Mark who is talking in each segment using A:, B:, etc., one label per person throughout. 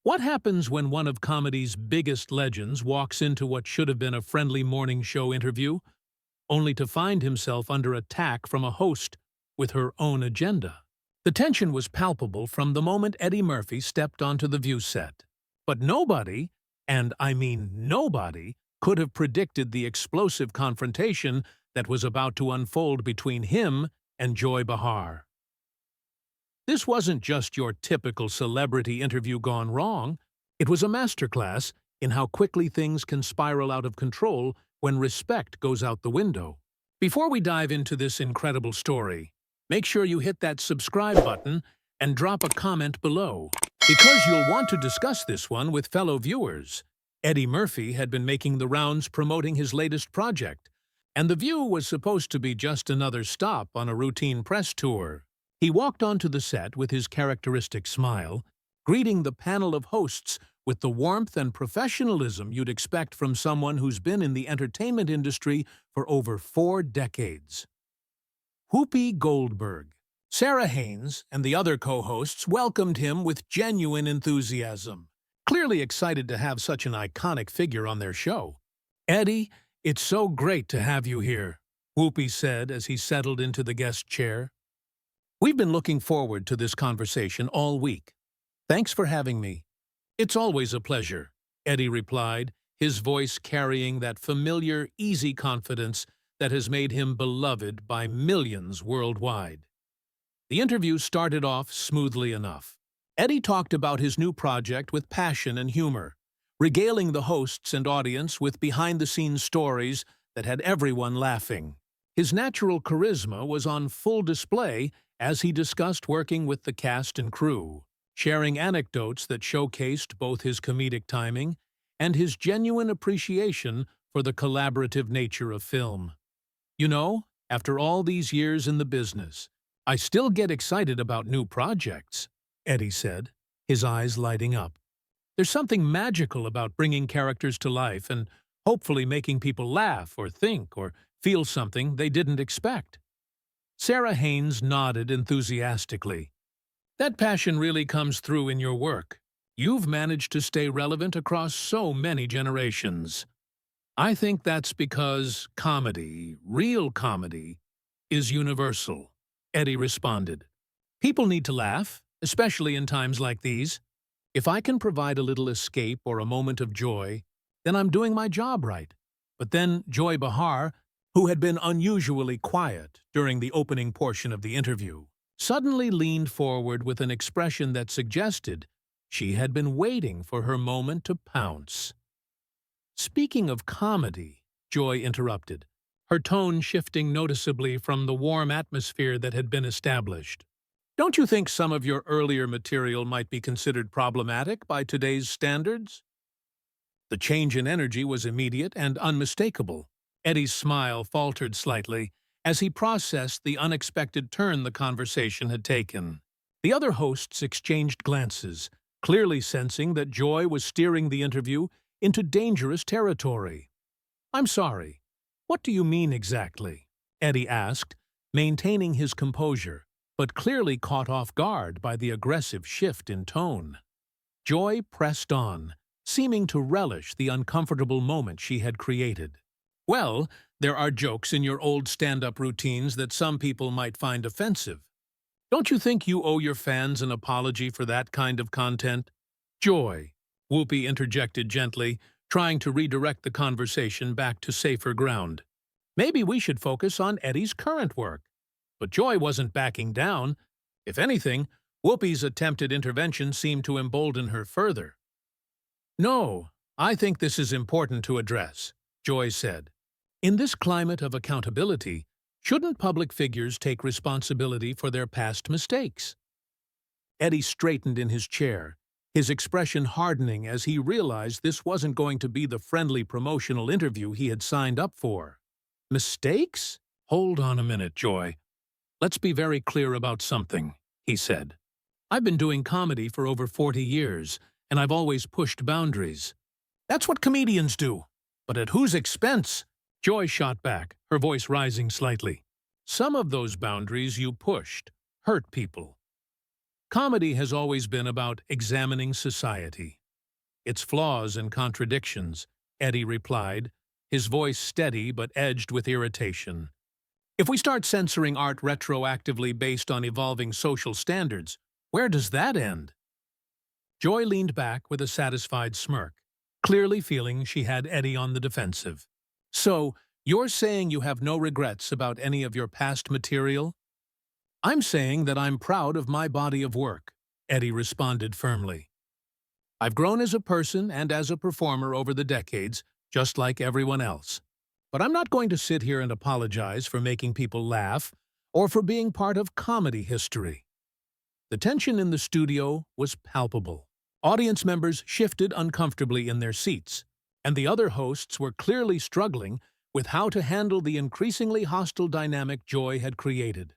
A: What happens when one of comedy's biggest legends walks into what should have been a friendly morning show interview, only to find himself under attack from a host with her own agenda? The tension was palpable from the moment Eddie Murphy stepped onto the View set. But nobody, and I mean nobody, could have predicted the explosive confrontation that was about to unfold between him and Joy Behar. This wasn't just your typical celebrity interview gone wrong. It was a masterclass in how quickly things can spiral out of control when respect goes out the window. Before we dive into this incredible story, make sure you hit that subscribe button and drop a comment below, because you'll want to discuss this one with fellow viewers. Eddie Murphy had been making the rounds promoting his latest project, and The View was supposed to be just another stop on a routine press tour. He walked onto the set with his characteristic smile, greeting the panel of hosts with the warmth and professionalism you'd expect from someone who's been in the entertainment industry for over 4 decades. Whoopi Goldberg, Sarah Haynes, and the other co-hosts welcomed him with genuine enthusiasm, clearly excited to have such an iconic figure on their show. "Eddie, it's so great to have you here," Whoopi said as he settled into the guest chair. "We've been looking forward to this conversation all week. Thanks for having me." "It's always a pleasure," Eddie replied, his voice carrying that familiar, easy confidence that has made him beloved by millions worldwide. The interview started off smoothly enough. Eddie talked about his new project with passion and humor, regaling the hosts and audience with behind-the-scenes stories that had everyone laughing. His natural charisma was on full display as he discussed working with the cast and crew, sharing anecdotes that showcased both his comedic timing and his genuine appreciation for the collaborative nature of film. "You know, after all these years in the business, I still get excited about new projects," Eddie said, his eyes lighting up. "There's something magical about bringing characters to life and hopefully making people laugh or think or feel something they didn't expect." Sarah Haynes nodded enthusiastically. "That passion really comes through in your work. You've managed to stay relevant across so many generations." "I think that's because comedy, real comedy, is universal," Eddie responded. "People need to laugh, especially in times like these. If I can provide a little escape or a moment of joy, then I'm doing my job right." But then Joy Behar, who had been unusually quiet during the opening portion of the interview, suddenly leaned forward with an expression that suggested she had been waiting for her moment to pounce. "Speaking of comedy," Joy interrupted, her tone shifting noticeably from the warm atmosphere that had been established. "Don't you think some of your earlier material might be considered problematic by today's standards?" The change in energy was immediate and unmistakable. Eddie's smile faltered slightly as he processed the unexpected turn the conversation had taken. The other hosts exchanged glances, clearly sensing that Joy was steering the interview into dangerous territory. "I'm sorry. What do you mean exactly?" Eddie asked, maintaining his composure, but clearly caught off guard by the aggressive shift in tone. Joy pressed on, seeming to relish the uncomfortable moment she had created. "Well, there are jokes in your old stand-up routines that some people might find offensive. Don't you think you owe your fans an apology for that kind of content?" "Joy," Whoopi interjected gently, trying to redirect the conversation back to safer ground. "Maybe we should focus on Eddie's current work." But Joy wasn't backing down. If anything, Whoopi's attempted intervention seemed to embolden her further. "No, I think this is important to address," Joy said. "In this climate of accountability, shouldn't public figures take responsibility for their past mistakes?" Eddie straightened in his chair, his expression hardening as he realized this wasn't going to be the friendly promotional interview he had signed up for. "Mistakes? Hold on a minute, Joy. Let's be very clear about something," he said. "I've been doing comedy for over 40 years, and I've always pushed boundaries. That's what comedians do. But at whose expense?" Joy shot back, her voice rising slightly. "Some of those boundaries you pushed hurt people." Comedy has always been about examining society, its flaws and contradictions, Eddie replied, his voice steady but edged with irritation. If we start censoring art retroactively based on evolving social standards, where does that end? Joy leaned back with a satisfied smirk, clearly feeling she had Eddie on the defensive. So, you're saying you have no regrets about any of your past material? I'm saying that I'm proud of my body of work, Eddie responded firmly. I've grown as a person and as a performer over the decades, just like everyone else. But I'm not going to sit here and apologize for making people laugh or for being part of comedy history. The tension in the studio was palpable. Audience members shifted uncomfortably in their seats, and the other hosts were clearly struggling with how to handle the increasingly hostile dynamic Joy had created.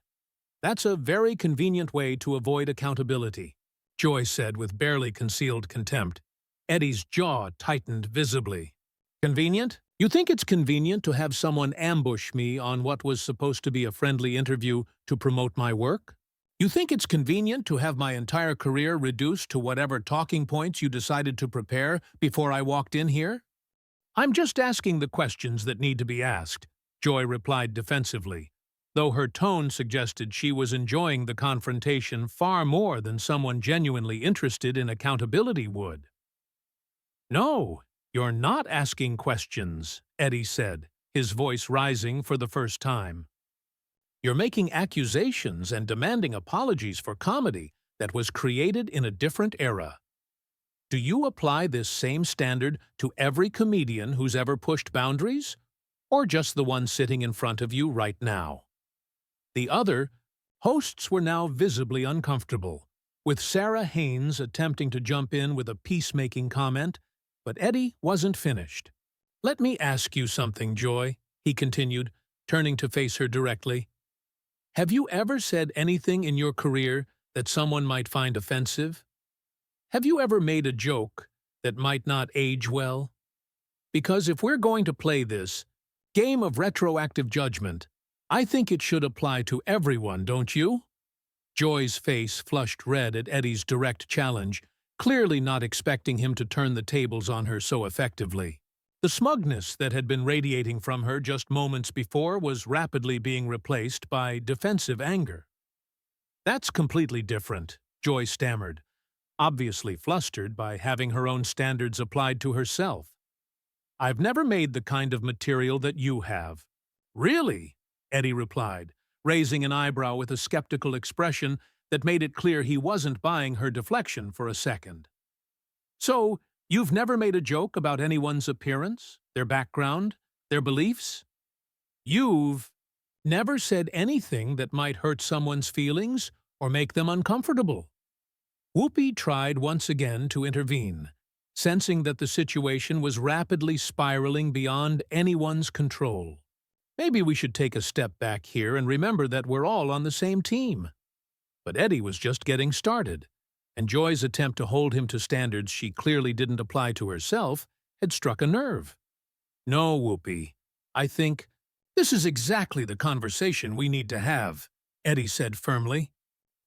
A: That's a very convenient way to avoid accountability, Joy said with barely concealed contempt. Eddie's jaw tightened visibly. Convenient? You think it's convenient to have someone ambush me on what was supposed to be a friendly interview to promote my work? You think it's convenient to have my entire career reduced to whatever talking points you decided to prepare before I walked in here? I'm just asking the questions that need to be asked, Joy replied defensively, though her tone suggested she was enjoying the confrontation far more than someone genuinely interested in accountability would. No, you're not asking questions, Eddie said, his voice rising for the first time. You're making accusations and demanding apologies for comedy that was created in a different era. Do you apply this same standard to every comedian who's ever pushed boundaries, or just the one sitting in front of you right now? The other hosts were now visibly uncomfortable, with Sarah Haynes attempting to jump in with a peacemaking comment, but Eddie wasn't finished. Let me ask you something, Joy, he continued, turning to face her directly. Have you ever said anything in your career that someone might find offensive? Have you ever made a joke that might not age well? Because if we're going to play this game of retroactive judgment, I think it should apply to everyone, don't you? Joy's face flushed red at Eddie's direct challenge, clearly not expecting him to turn the tables on her so effectively. The smugness that had been radiating from her just moments before was rapidly being replaced by defensive anger. That's completely different, Joy stammered, obviously flustered by having her own standards applied to herself. I've never made the kind of material that you have. Really? Eddie replied, raising an eyebrow with a skeptical expression that made it clear he wasn't buying her deflection for a second. So, you've never made a joke about anyone's appearance, their background, their beliefs? You've never said anything that might hurt someone's feelings or make them uncomfortable. Whoopi tried once again to intervene, sensing that the situation was rapidly spiraling beyond anyone's control. Maybe we should take a step back here and remember that we're all on the same team. But Eddie was just getting started, and Joy's attempt to hold him to standards she clearly didn't apply to herself had struck a nerve. No, Whoopi, I think this is exactly the conversation we need to have, Eddie said firmly.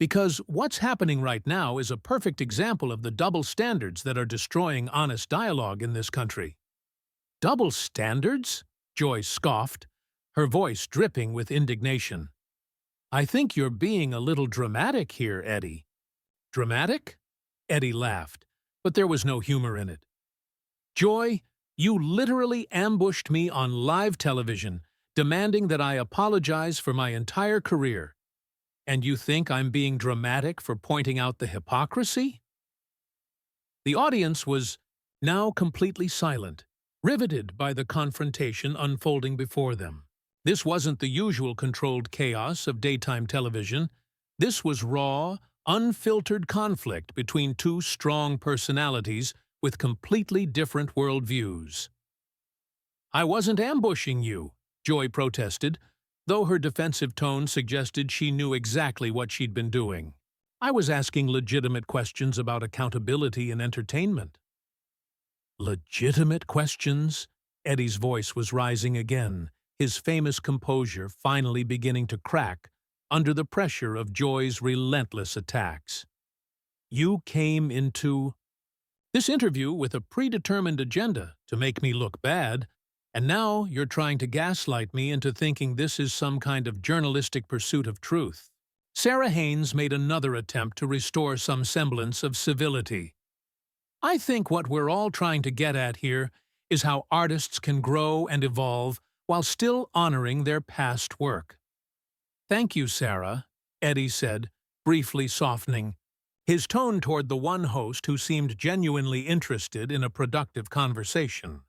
A: Because what's happening right now is a perfect example of the double standards that are destroying honest dialogue in this country. Double standards? Joy scoffed, her voice dripping with indignation. I think you're being a little dramatic here, Eddie. Dramatic? Eddie laughed, but there was no humor in it. Joy, you literally ambushed me on live television, demanding that I apologize for my entire career. And you think I'm being dramatic for pointing out the hypocrisy? The audience was now completely silent, riveted by the confrontation unfolding before them. This wasn't the usual controlled chaos of daytime television. This was raw, unfiltered conflict between two strong personalities with completely different worldviews. I wasn't ambushing you, Joy protested, though her defensive tone suggested she knew exactly what she'd been doing. I was asking legitimate questions about accountability and entertainment. Legitimate questions? Eddie's voice was rising again, his famous composure finally beginning to crack under the pressure of Joy's relentless attacks. You came into this interview with a predetermined agenda to make me look bad, and now you're trying to gaslight me into thinking this is some kind of journalistic pursuit of truth. Sarah Haynes made another attempt to restore some semblance of civility. I think what we're all trying to get at here is how artists can grow and evolve while still honoring their past work. Thank you, Sarah, Eddie said, briefly softening, his tone toward the one host who seemed genuinely interested in a productive conversation.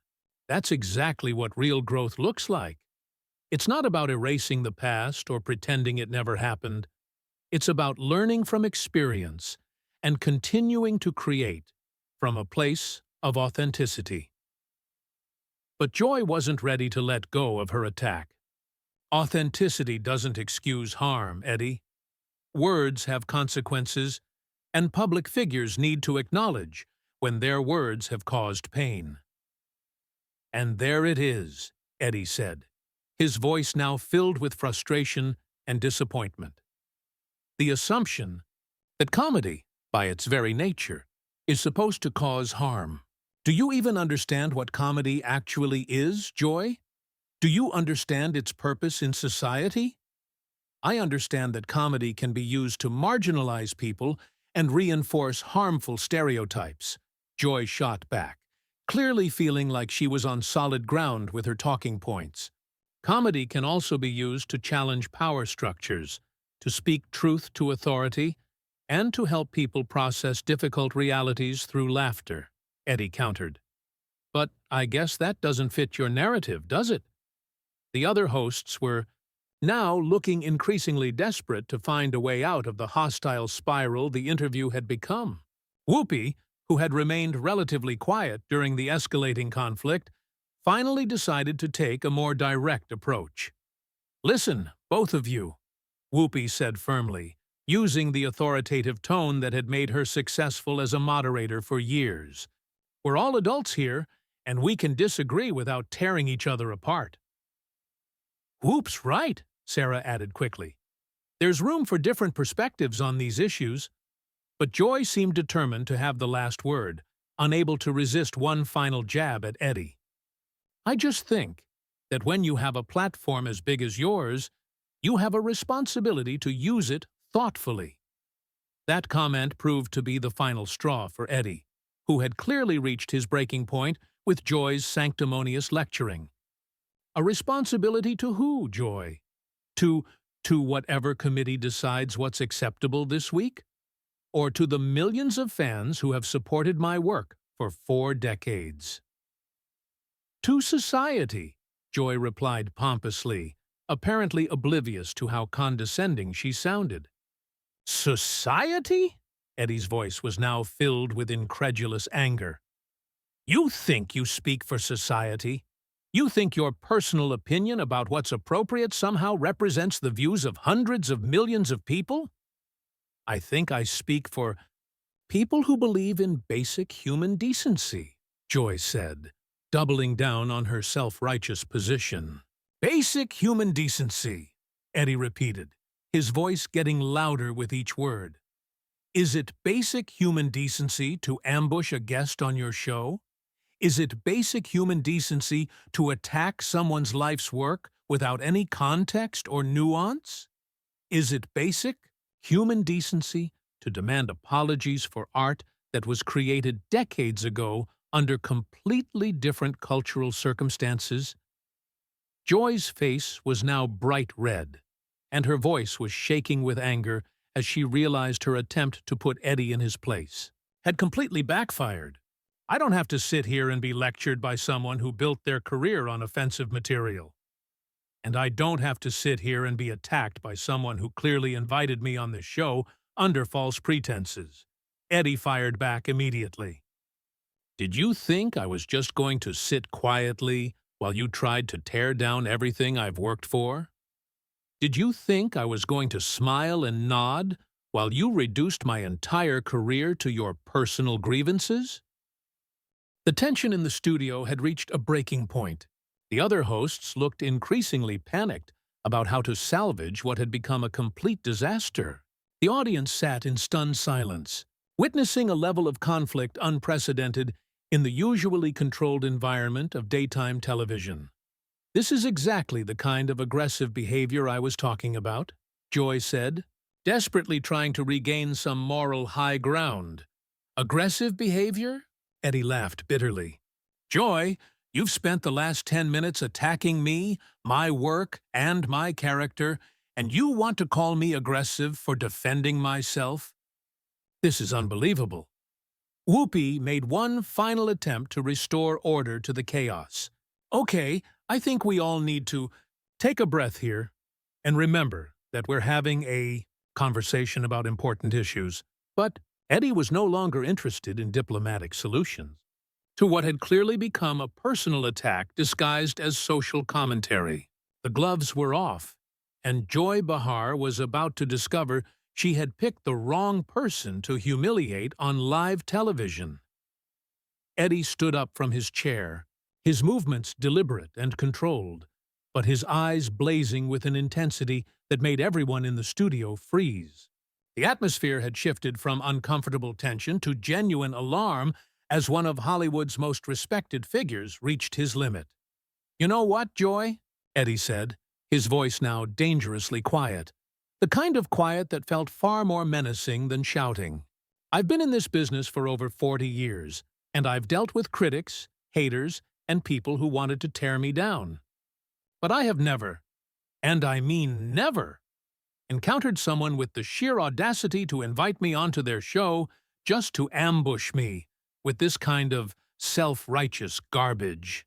A: That's exactly what real growth looks like. It's not about erasing the past or pretending it never happened. It's about learning from experience and continuing to create from a place of authenticity. But Joy wasn't ready to let go of her attack. Authenticity doesn't excuse harm, Eddie. Words have consequences, and public figures need to acknowledge when their words have caused pain. And there it is, Eddie said, his voice now filled with frustration and disappointment. The assumption that comedy, by its very nature, is supposed to cause harm. Do you even understand what comedy actually is, Joy? Do you understand its purpose in society? I understand that comedy can be used to marginalize people and reinforce harmful stereotypes, Joy shot back, clearly feeling like she was on solid ground with her talking points. Comedy can also be used to challenge power structures, to speak truth to authority, and to help people process difficult realities through laughter, Eddie countered. But I guess that doesn't fit your narrative, does it? The other hosts were now looking increasingly desperate to find a way out of the hostile spiral the interview had become. Whoopi, who had remained relatively quiet during the escalating conflict, finally decided to take a more direct approach. "Listen, both of you," Whoopi said firmly, using the authoritative tone that had made her successful as a moderator for years. "We're all adults here, and we can disagree without tearing each other apart." "Whoop's right," Sarah added quickly. "There's room for different perspectives on these issues." But Joy seemed determined to have the last word, unable to resist one final jab at Eddie. "I just think that when you have a platform as big as yours, you have a responsibility to use it thoughtfully." That comment proved to be the final straw for Eddie, who had clearly reached his breaking point with Joy's sanctimonious lecturing. A responsibility to who, Joy? To whatever committee decides what's acceptable this week? Or to the millions of fans who have supported my work for 4 decades? "To society," Joy replied pompously, apparently oblivious to how condescending she sounded. "Society?" Eddie's voice was now filled with incredulous anger. "You think you speak for society? You think your personal opinion about what's appropriate somehow represents the views of hundreds of millions of people?" "I think I speak for people who believe in basic human decency," Joy said, doubling down on her self-righteous position. "Basic human decency," Eddie repeated, his voice getting louder with each word. "Is it basic human decency to ambush a guest on your show? Is it basic human decency to attack someone's life's work without any context or nuance? Is it basic human decency to demand apologies for art that was created decades ago under completely different cultural circumstances?" Joy's face was now bright red, and her voice was shaking with anger as she realized her attempt to put Eddie in his place had completely backfired. "I don't have to sit here and be lectured by someone who built their career on offensive material. And I don't have to sit here and be attacked by someone who clearly invited me on this show under false pretenses," Eddie fired back immediately. "Did you think I was just going to sit quietly while you tried to tear down everything I've worked for? Did you think I was going to smile and nod while you reduced my entire career to your personal grievances?" The tension in the studio had reached a breaking point. The other hosts looked increasingly panicked about how to salvage what had become a complete disaster. The audience sat in stunned silence, witnessing a level of conflict unprecedented in the usually controlled environment of daytime television. "This is exactly the kind of aggressive behavior I was talking about," Joy said, desperately trying to regain some moral high ground. "Aggressive behavior?" Eddie laughed bitterly. "Joy, you've spent the last 10 minutes attacking me, my work, and my character, and you want to call me aggressive for defending myself? This is unbelievable." Whoopi made one final attempt to restore order to the chaos. "Okay, I think we all need to take a breath here and remember that we're having a conversation about important issues." But Eddie was no longer interested in diplomatic solutions to what had clearly become a personal attack disguised as social commentary. The gloves were off, and Joy Behar was about to discover she had picked the wrong person to humiliate on live television. Eddie stood up from his chair, his movements deliberate and controlled, but his eyes blazing with an intensity that made everyone in the studio freeze. The atmosphere had shifted from uncomfortable tension to genuine alarm as one of Hollywood's most respected figures reached his limit. "You know what, Joy?" Eddie said, his voice now dangerously quiet. The kind of quiet that felt far more menacing than shouting. "I've been in this business for over 40 years, and I've dealt with critics, haters, and people who wanted to tear me down. But I have never, and I mean never, encountered someone with the sheer audacity to invite me onto their show just to ambush me with this kind of self-righteous garbage."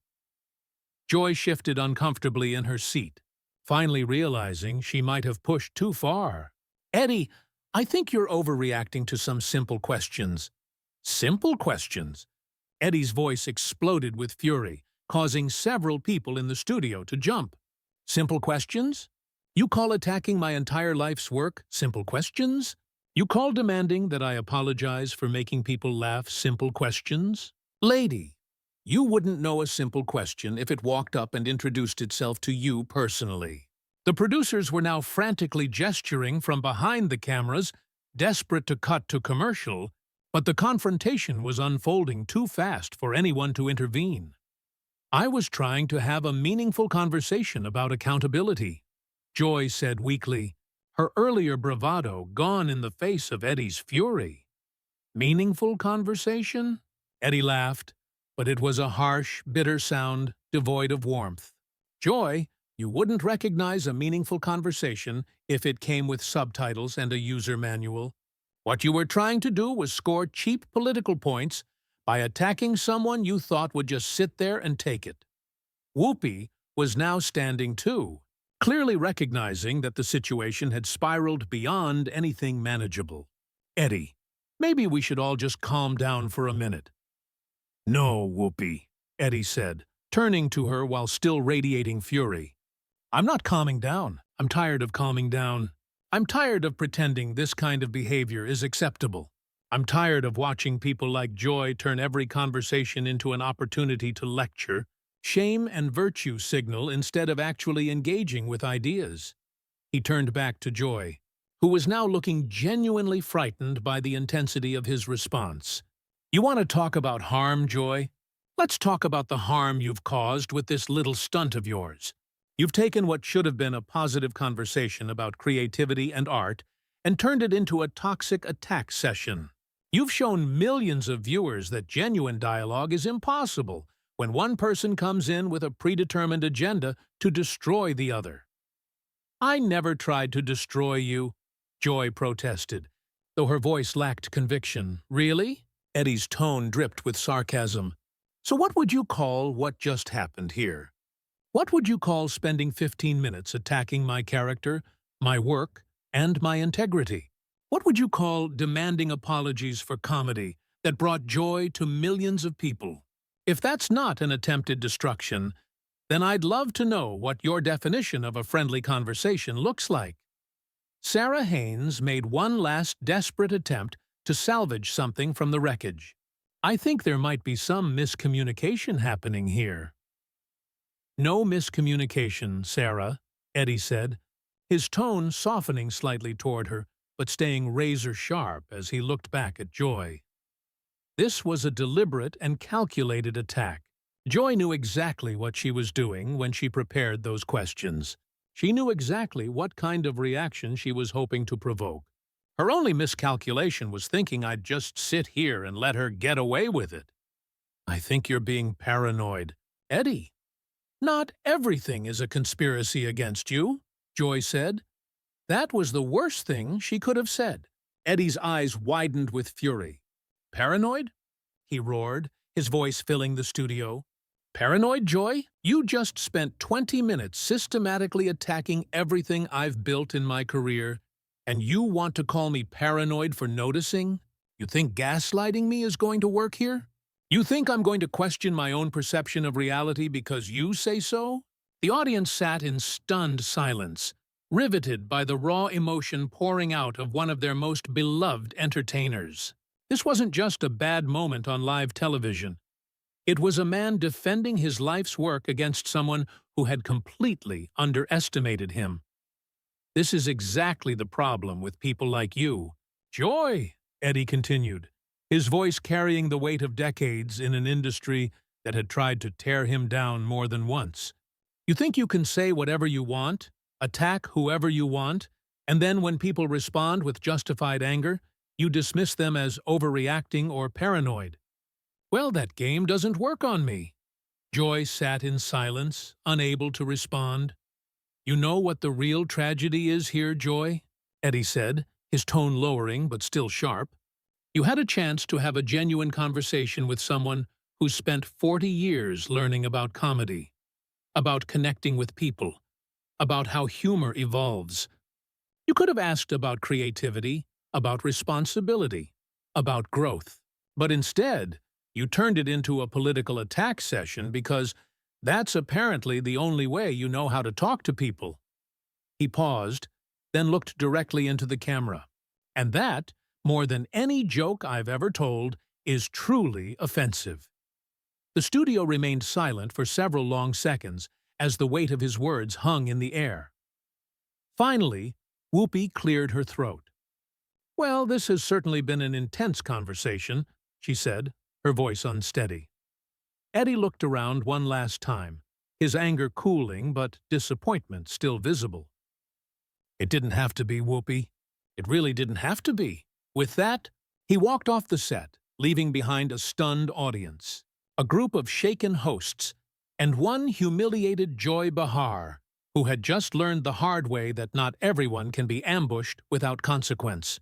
A: Joy shifted uncomfortably in her seat, finally realizing she might have pushed too far. "Eddie, I think you're overreacting to some simple questions." "Simple questions?" Eddie's voice exploded with fury, causing several people in the studio to jump. "Simple questions? You call attacking my entire life's work simple questions? You call demanding that I apologize for making people laugh simple questions? Lady, you wouldn't know a simple question if it walked up and introduced itself to you personally." The producers were now frantically gesturing from behind the cameras, desperate to cut to commercial, but the confrontation was unfolding too fast for anyone to intervene. "I was trying to have a meaningful conversation about accountability," Joy said weakly, her earlier bravado gone in the face of Eddie's fury. "Meaningful conversation?" Eddie laughed, but it was a harsh, bitter sound devoid of warmth. "Joy, you wouldn't recognize a meaningful conversation if it came with subtitles and a user manual. What you were trying to do was score cheap political points by attacking someone you thought would just sit there and take it." Whoopi was now standing too, clearly recognizing that the situation had spiraled beyond anything manageable. "Eddie, maybe we should all just calm down for a minute." "No, Whoopi," Eddie said, turning to her while still radiating fury. "I'm not calming down. I'm tired of calming down. I'm tired of pretending this kind of behavior is acceptable. I'm tired of watching people like Joy turn every conversation into an opportunity to lecture, shame and virtue signal instead of actually engaging with ideas." He turned back to Joy, who was now looking genuinely frightened by the intensity of his response. "You want to talk about harm, Joy? Let's talk about the harm you've caused with this little stunt of yours. You've taken what should have been a positive conversation about creativity and art and turned it into a toxic attack session. You've shown millions of viewers that genuine dialogue is impossible when one person comes in with a predetermined agenda to destroy the other." "I never tried to destroy you," Joy protested, though her voice lacked conviction. "Really?" Eddie's tone dripped with sarcasm. "So what would you call what just happened here? What would you call spending 15 minutes attacking my character, my work, and my integrity? What would you call demanding apologies for comedy that brought joy to millions of people? If that's not an attempted destruction, then I'd love to know what your definition of a friendly conversation looks like." Sarah Haynes made one last desperate attempt to salvage something from the wreckage. "I think there might be some miscommunication happening here." "No miscommunication, Sarah," Eddie said, his tone softening slightly toward her. but staying razor-sharp as he looked back at Joy. This was a deliberate and calculated attack. Joy knew exactly what she was doing when she prepared those questions. She knew exactly what kind of reaction she was hoping to provoke. Her only miscalculation was thinking I'd just sit here and let her get away with it. "I think you're being paranoid." "Eddie, not everything is a conspiracy against you," Joy said. That was the worst thing she could have said. Eddie's eyes widened with fury. "Paranoid?" he roared, his voice filling the studio. "Paranoid, Joy? You just spent 20 minutes systematically attacking everything I've built in my career, and you want to call me paranoid for noticing? You think gaslighting me is going to work here? You think I'm going to question my own perception of reality because you say so?" The audience sat in stunned silence, riveted by the raw emotion pouring out of one of their most beloved entertainers. This wasn't just a bad moment on live television. It was a man defending his life's work against someone who had completely underestimated him. "This is exactly the problem with people like you." "Joy," Eddie continued, his voice carrying the weight of decades in an industry that had tried to tear him down more than once. "You think you can say whatever you want, attack whoever you want, and then when people respond with justified anger, you dismiss them as overreacting or paranoid. Well, that game doesn't work on me." Joy sat in silence, unable to respond. "You know what the real tragedy is here, Joy?" Eddie said, his tone lowering but still sharp. "You had a chance to have a genuine conversation with someone who spent 40 years learning about comedy, about connecting with people, about how humor evolves. You could have asked about creativity, about responsibility, about growth. But instead, you turned it into a political attack session because that's apparently the only way you know how to talk to people." He paused, then looked directly into the camera. "And that, more than any joke I've ever told, is truly offensive." The studio remained silent for several long seconds as the weight of his words hung in the air. Finally, Whoopi cleared her throat. "Well, this has certainly been an intense conversation," she said, her voice unsteady. Eddie looked around one last time, his anger cooling but disappointment still visible. "It didn't have to be, Whoopi. It really didn't have to be." With that, he walked off the set, leaving behind a stunned audience, a group of shaken hosts, and one humiliated Joy Behar, who had just learned the hard way that not everyone can be ambushed without consequence.